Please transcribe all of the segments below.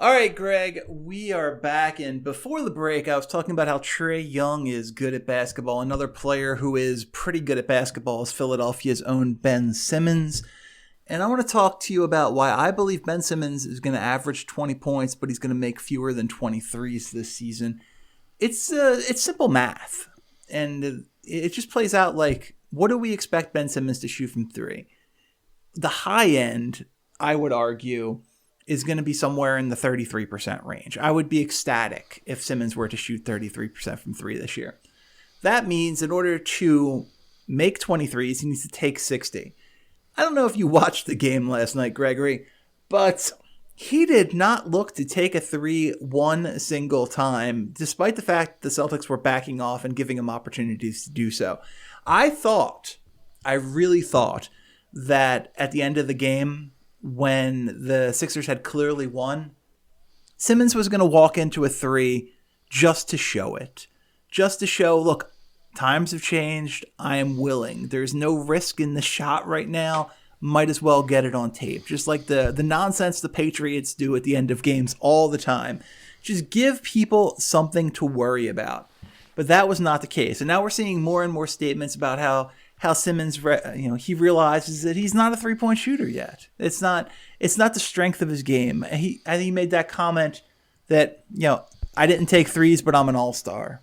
All right, Greg, we are back. And before the break, I was talking about how Trae Young is good at basketball. Another player who is pretty good at basketball is Philadelphia's own Ben Simmons. And I want to talk to you about why I believe Ben Simmons is going to average 20 points, but he's going to make fewer than 23s this season. It's simple math. And it just plays out like, what do we expect Ben Simmons to shoot from three? The high end, I would argue, is going to be somewhere in the 33% range. I would be ecstatic if Simmons were to shoot 33% from three this year. That means in order to make 23s, he needs to take 60. I don't know if you watched the game last night, Gregory, but he did not look to take a three one single time, despite the fact the Celtics were backing off and giving him opportunities to do so. I really thought that at the end of the game, when the Sixers had clearly won, Simmons was going to walk into a three just to show it. Just to show, look, times have changed. I am willing. There's no risk in the shot right now. Might as well get it on tape. Just like the nonsense the Patriots do at the end of games all the time. Just give people something to worry about. But that was not the case. And now we're seeing more and more statements about how Simmons, he realizes that he's not a three-point shooter yet. It's not the strength of his game. I think he made that comment that, I didn't take threes, but I'm an all-star.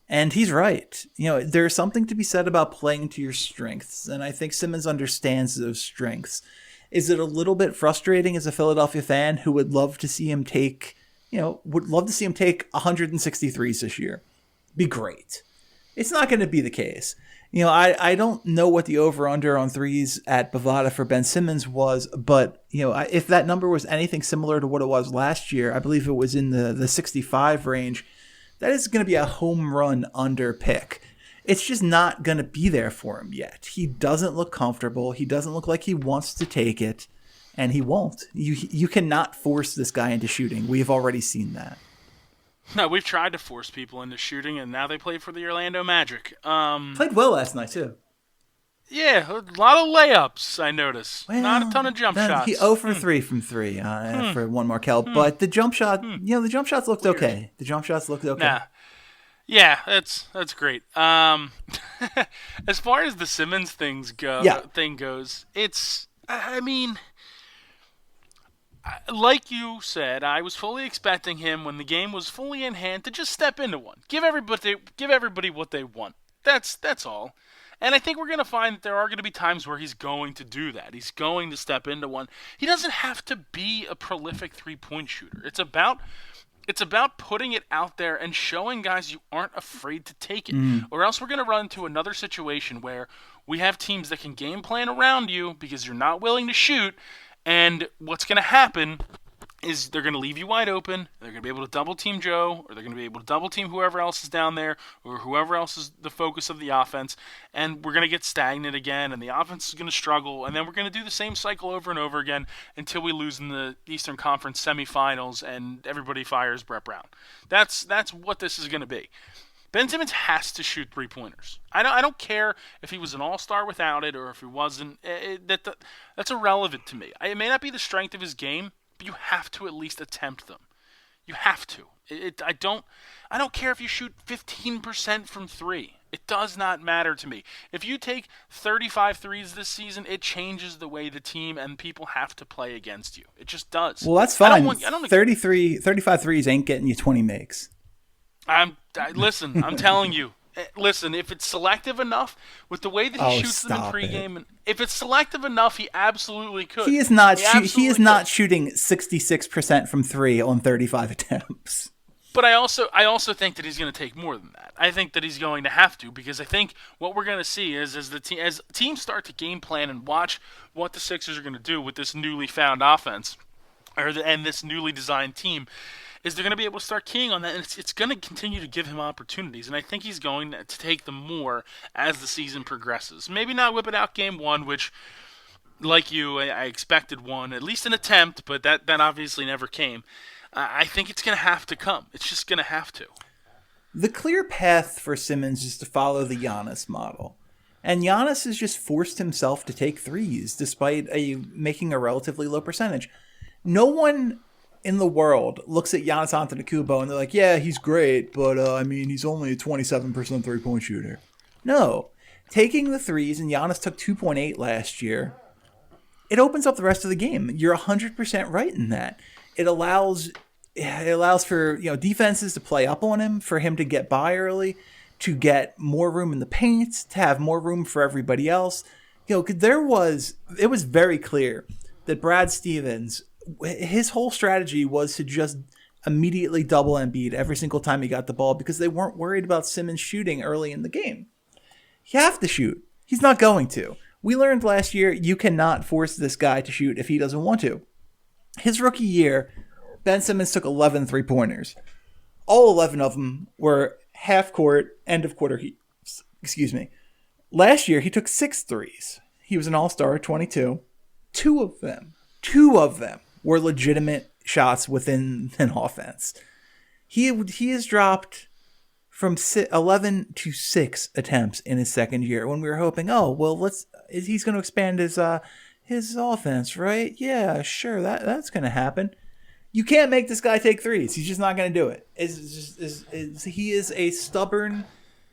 And he's right. There's something to be said about playing to your strengths. And I think Simmons understands those strengths. Is it a little bit frustrating as a Philadelphia fan who would love to see him take 163s this year? Be great. It's not going to be the case. I don't know what the over-under on threes at Bovada for Ben Simmons was, but, if that number was anything similar to what it was last year, I believe it was in the 65 range, that is going to be a home run under pick. It's just not going to be there for him yet. He doesn't look comfortable. He doesn't look like he wants to take it, and he won't. You cannot force this guy into shooting. We have already seen that. No, we've tried to force people into shooting, and now they play for the Orlando Magic. Played well last night, too. Yeah, a lot of layups, I noticed. Well, not a ton of jump shots. He 0 for 3 from 3 for one Markel. But the jump shot, the jump shots looked okay. The jump shots looked okay. Nah. Yeah, that's great. As far as the Simmons thing goes, like you said, I was fully expecting him when the game was fully in hand to just step into one. Give everybody what they want. That's all. And I think we're going to find that there are going to be times where he's going to do that. He's going to step into one. He doesn't have to be a prolific three-point shooter. It's about putting it out there and showing guys you aren't afraid to take it. Or else we're going to run into another situation where we have teams that can game plan around you because you're not willing to shoot. And what's going to happen is they're going to leave you wide open. They're going to be able to double-team Joe, or they're going to be able to double-team whoever else is down there, or whoever else is the focus of the offense, and we're going to get stagnant again, and the offense is going to struggle, and then we're going to do the same cycle over and over again until we lose in the Eastern Conference semifinals and everybody fires Brett Brown. That's what this is going to be. Ben Simmons has to shoot three-pointers. I don't care if he was an all-star without it or if he wasn't. That's irrelevant to me. It may not be the strength of his game, but you have to at least attempt them. You have to. I don't care if you shoot 15% from three. It does not matter to me. If you take 35 threes this season, it changes the way the team and people have to play against you. It just does. Well, that's fine. 35 threes ain't getting you 20 makes. Listen, I'm telling you. Listen, if it's selective enough with the way that he shoots them in pregame, if it's selective enough, he absolutely could. He is not shooting 66% from three on 35 attempts. But I also think that he's going to take more than that. I think that he's going to have to, because I think what we're going to see is as teams start to game plan and watch what the Sixers are going to do with this newly found offense and this newly designed team, is they're going to be able to start keying on that, and it's going to continue to give him opportunities. And I think he's going to take them more as the season progresses. Maybe not whip it out game one, which, like you, I expected one, at least an attempt, but that obviously never came. I think it's going to have to come. It's just going to have to. The clear path for Simmons is to follow the Giannis model. And Giannis has just forced himself to take threes, despite making a relatively low percentage. No one in the world looks at Giannis Antetokounmpo and they're like, yeah, he's great, but I mean, he's only a 27% three-point shooter. No. Taking the threes, and Giannis took 2.8 last year, it opens up the rest of the game. You're 100% right in that. It allows for defenses to play up on him, for him to get by early, to get more room in the paint, to have more room for everybody else. It was very clear that Brad Stevens, his whole strategy was to just immediately double Embiid every single time he got the ball because they weren't worried about Simmons shooting early in the game. You have to shoot. He's not going to. We learned last year you cannot force this guy to shoot if he doesn't want to. His rookie year, Ben Simmons took 11 3-pointers. All 11 of them were half-court, end-of-quarter heaps. Excuse me. Last year, he took 6 threes. He was an all-star at 22. Two of them were legitimate shots within an offense. He has dropped from 11 to 6 attempts in his second year when we were hoping, he's going to expand his offense, right? Yeah, sure, that's going to happen. You can't make this guy take threes. He's just not going to do it. He is a stubborn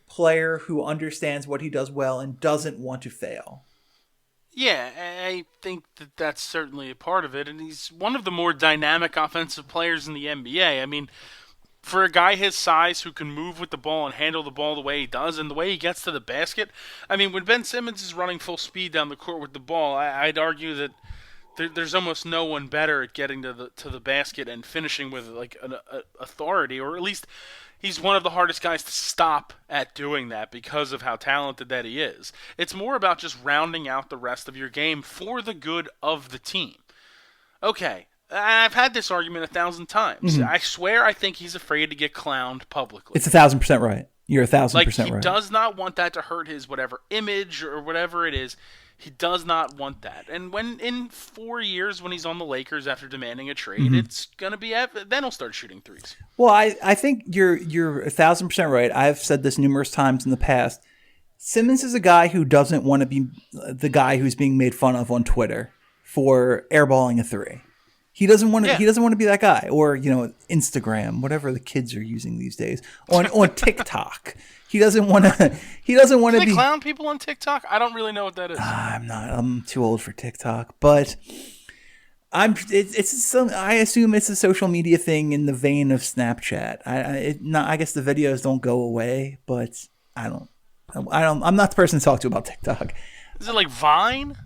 player who understands what he does well and doesn't want to fail. Yeah, I think that's certainly a part of it, and he's one of the more dynamic offensive players in the NBA. I mean, for a guy his size who can move with the ball and handle the ball the way he does and the way he gets to the basket, I mean, when Ben Simmons is running full speed down the court with the ball, I'd argue that there's almost no one better at getting to the basket and finishing with like an authority, or at least he's one of the hardest guys to stop at doing that because of how talented that he is. It's more about just rounding out the rest of your game for the good of the team. Okay, I've had this argument 1,000 times. Mm-hmm. I swear I think he's afraid to get clowned publicly. It's 1,000% right. You're 1,000% right. He does not want that to hurt his whatever image or whatever it is. He does not want that. And when in 4 years, when he's on the Lakers after demanding a trade, it's going to be then he'll start shooting threes. Well, I think you're 1,000% right. I've said this numerous times in the past. Simmons is a guy who doesn't want to be the guy who's being made fun of on Twitter for airballing a three. He doesn't want to. Yeah. He doesn't want to be that guy, or Instagram, whatever the kids are using these days, on TikTok. He doesn't want to. He doesn't want to be. Do they clown people on TikTok? I don't really know what that is. I'm not. I'm too old for TikTok, but I assume it's a social media thing in the vein of Snapchat. I guess the videos don't go away, but I'm not the person to talk to about TikTok. Is it like Vine?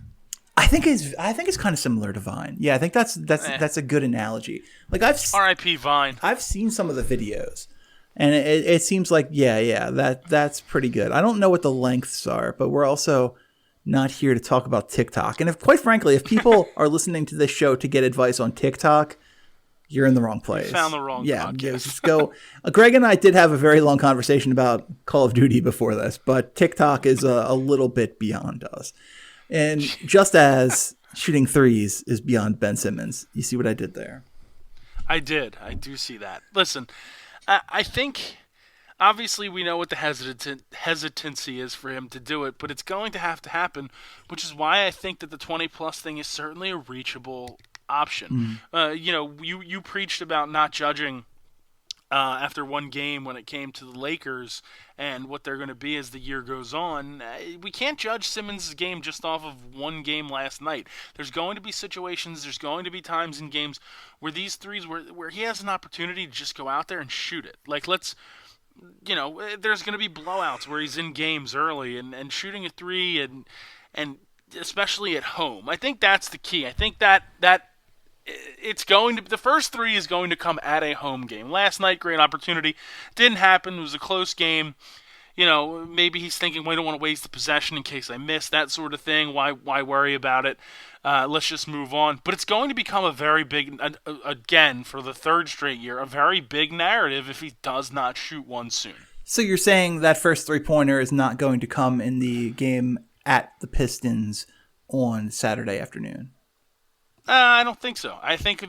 I think it's kind of similar to Vine. Yeah, I think that's a good analogy. Like R.I.P. Vine. I've seen some of the videos, and it seems like that's pretty good. I don't know what the lengths are, but we're also not here to talk about TikTok. And quite frankly, if people are listening to this show to get advice on TikTok, you're in the wrong place. You found the wrong podcast. Yeah, just go. Greg and I did have a very long conversation about Call of Duty before this, but TikTok is a little bit beyond us. And just as shooting threes is beyond Ben Simmons, you see what I did there? I did. I do see that. Listen, I think obviously we know what the hesitancy is for him to do it, but it's going to happen, which is why I think that the 20-plus thing is certainly a reachable option. You preached about not judging after one game when it came to the Lakers and what they're going to be as the year goes on. We can't judge Simmons' game just off of one game last night. There's going to be situations, there's going to be times in games where these threes, where he has an opportunity to just go out there and shoot it. Like, there's going to be blowouts where he's in games early and shooting a three and especially at home. I think that's the key. I think that the first three is going to come at a home game. Last night, great opportunity. Didn't happen. It was a close game. Maybe he's thinking, well, I don't want to waste the possession in case I miss, that sort of thing. Why worry about it? Let's just move on. But it's going to become a very big, again, for the third straight year, a very big narrative if he does not shoot one soon. So you're saying that first three-pointer is not going to come in the game at the Pistons on Saturday afternoon? I don't think so. I think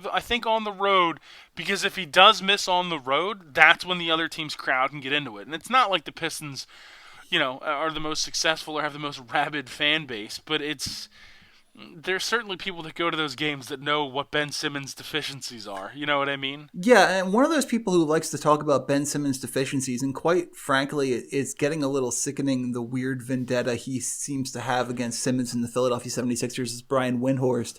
on the road, because if he does miss on the road, that's when the other team's crowd can get into it. And it's not like the Pistons, are the most successful or have the most rabid fan base, but it's There's certainly people that go to those games that know what Ben Simmons' deficiencies are. You know what I mean? Yeah, and one of those people who likes to talk about Ben Simmons' deficiencies, and quite frankly, it's getting a little sickening, the weird vendetta he seems to have against Simmons in the Philadelphia 76ers, is Brian Windhorst.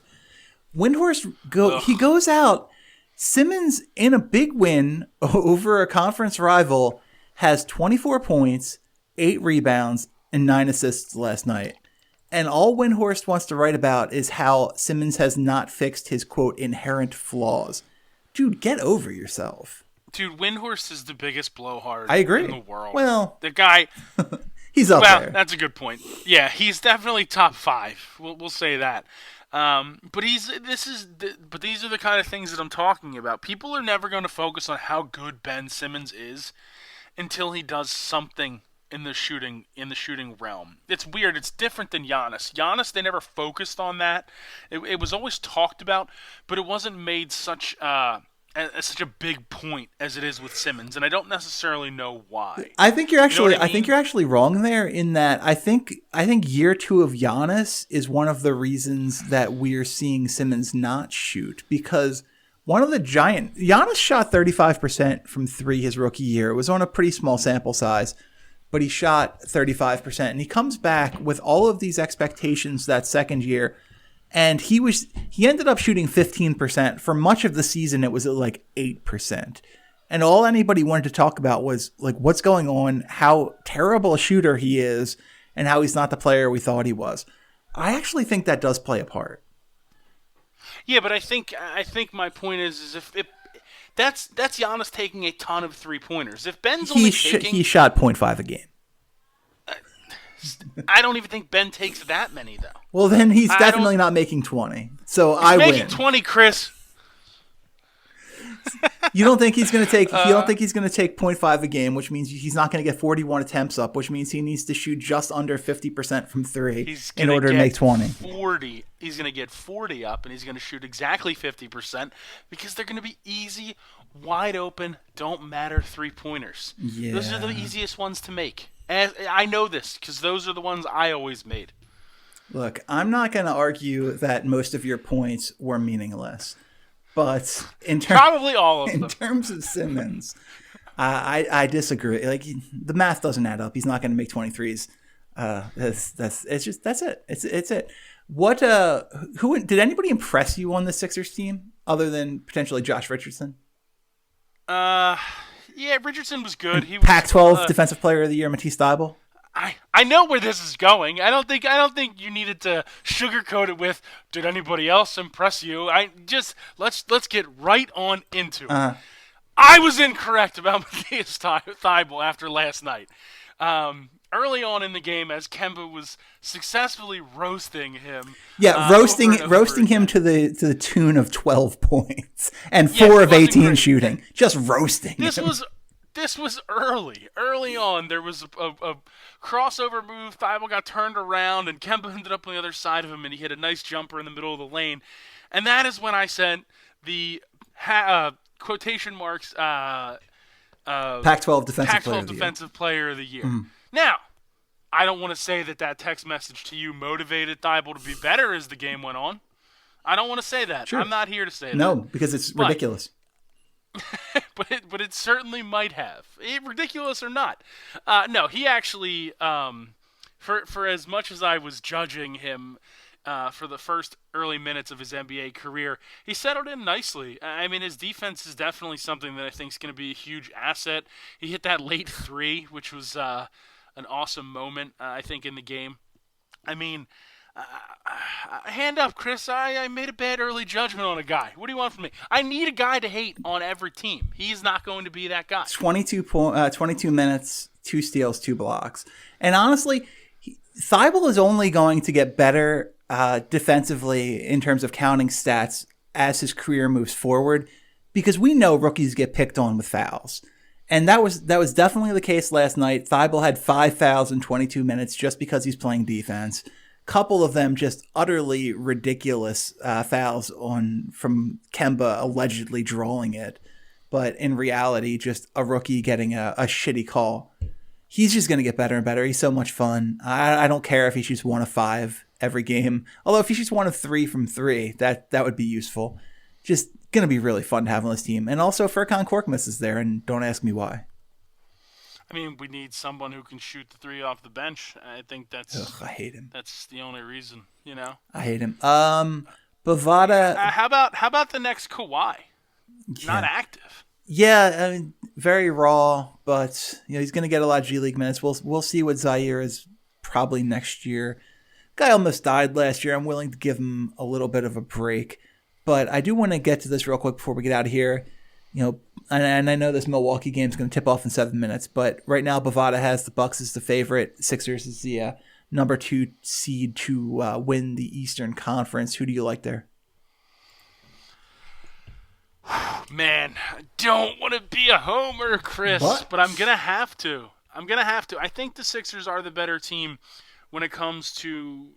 He goes out, Simmons in a big win over a conference rival has 24 points, 8 rebounds, and 9 assists last night. And all Windhorst wants to write about is how Simmons has not fixed his, quote, inherent flaws. Dude, get over yourself. Dude, Windhorst is the biggest blowhard I agree. in the world. Well, the guy... he's up there. Well, that's a good point. Yeah, he's definitely top 5. We'll say that. But these are the kind of things that I'm talking about. People are never going to focus on how good Ben Simmons is until he does something in the shooting realm. It's weird. It's different than Giannis. Giannis, they never focused on that. It was always talked about, but it wasn't made such a big point as it is with Simmons, and I don't necessarily know why. I think you're actually, you know what I mean? I think you're actually wrong there in that I think year 2 of Giannis is one of the reasons that we're seeing Simmons not shoot, because Giannis shot 35% from 3 his rookie year. It was on a pretty small sample size, but he shot 35%, and he comes back with all of these expectations that second year. And he ended up shooting 15%. For much of the season, it was at like 8%. And all anybody wanted to talk about was like what's going on, how terrible a shooter he is, and how he's not the player we thought he was. I actually think that does play a part. Yeah, but I think my point is if that's Giannis taking a ton of 3-pointers. If Ben's only he shot 0.5 a game. I don't even think Ben takes that many though. Well, then he's definitely not making 20. So I win. Making 20, Chris. You don't think he's going to take? You don't think he's going to take 0.5 a game, which means he's not going to get 41 attempts up, which means he needs to shoot just under 50% from 3 in order to make 20. 40. He's going to get 40 up, and he's going to shoot exactly 50% because they're going to be easy, wide open, don't matter 3-pointers. Yeah. Those are the easiest ones to make. And I know this because those are the ones I always made. Look, I'm not going to argue that most of your points were meaningless, but probably all of them. In terms of Simmons, I disagree. Like the math doesn't add up. He's not going to make 23s. That's it. It's it. What? Who did anybody impress you on the Sixers team other than potentially Josh Richardson? Yeah, Richardson was good. He was Pac-12 Defensive Player of the Year, Matisse Thybulle. I know where this is going. I don't think you needed to sugarcoat it with did anybody else impress you? Let's get right on into it. I was incorrect about Matisse Thybulle after last night. Early on in the game, as Kemba was successfully roasting him. Yeah, roasting him to the tune of 12 points and 4 of 18 shooting. Just roasting him. This was early. Early on, there was a crossover move. Thybulle got turned around, and Kemba ended up on the other side of him, and he hit a nice jumper in the middle of the lane. And that is when I sent the quotation marks Pac-12 Defensive Player of the Year. Mm-hmm. Now, I don't want to say that text message to you motivated Thybulle to be better as the game went on. I don't want to say that. Sure. I'm not here to say that. No, because it's ridiculous. But it certainly might have. Ridiculous or not. No, he actually, for as much as I was judging him for the first early minutes of his NBA career, he settled in nicely. I mean, his defense is definitely something that I think is going to be a huge asset. He hit that late 3, which was an awesome moment, I think, in the game. I mean, hand up, Chris. I made a bad early judgment on a guy. What do you want from me? I need a guy to hate on every team. He's not going to be that guy. 22 minutes, 2 steals, 2 blocks. And honestly, Thybulle is only going to get better defensively in terms of counting stats as his career moves forward, because we know rookies get picked on with fouls. And that was definitely the case last night. Thybulle had 5 fouls in 22 minutes just because he's playing defense. Couple of them just utterly ridiculous fouls from Kemba allegedly drawing it. But in reality, just a rookie getting a shitty call. He's just going to get better and better. He's so much fun. I don't care if he shoots 1 of 5 every game. Although if he shoots 1 of 3 from 3, that would be useful. Just going to be really fun to have on this team. And also Furkan Korkmaz is there, and don't ask me why. I mean, we need someone who can shoot the 3 off the bench. I think that's... I hate him. That's the only reason, you know? I hate him. Bavada... How about the next Kawhi? Yeah. Not active. Yeah, I mean, very raw, but he's going to get a lot of G League minutes. We'll see what Zaire is probably next year. Guy almost died last year. I'm willing to give him a little bit of a break. But I do want to get to this real quick before we get out of here. And I know this Milwaukee game is going to tip off in 7 minutes, but right now Bavada has the Bucks as the favorite. Sixers is the number 2 seed to win the Eastern Conference. Who do you like there? Man, I don't want to be a homer, Chris, but I'm going to have to. I think the Sixers are the better team when it comes to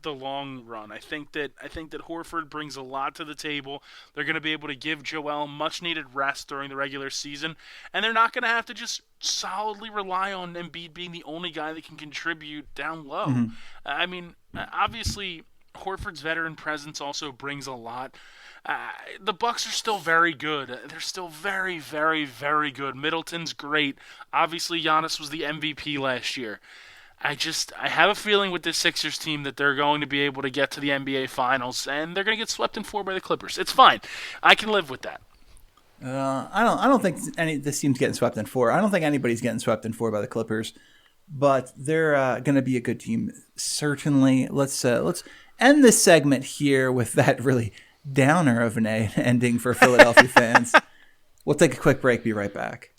the long run. I think that Horford brings a lot to the table. They're going to be able to give Joel much needed rest during the regular season, and they're not going to have to just solidly rely on Embiid being the only guy that can contribute down low. Mm-hmm. I mean, obviously Horford's veteran presence also brings a lot. The Bucks are still very good. They're still very, very, very good. Middleton's great. Obviously Giannis was the MVP last year. I have a feeling with this Sixers team that they're going to be able to get to the NBA Finals, and they're going to get swept in 4 by the Clippers. It's fine. I can live with that. I don't think this team's getting swept in 4. I don't think anybody's getting swept in 4 by the Clippers, but they're going to be a good team certainly. Let's end this segment here with that really downer of an ending for Philadelphia fans. We'll take a quick break. Be right back.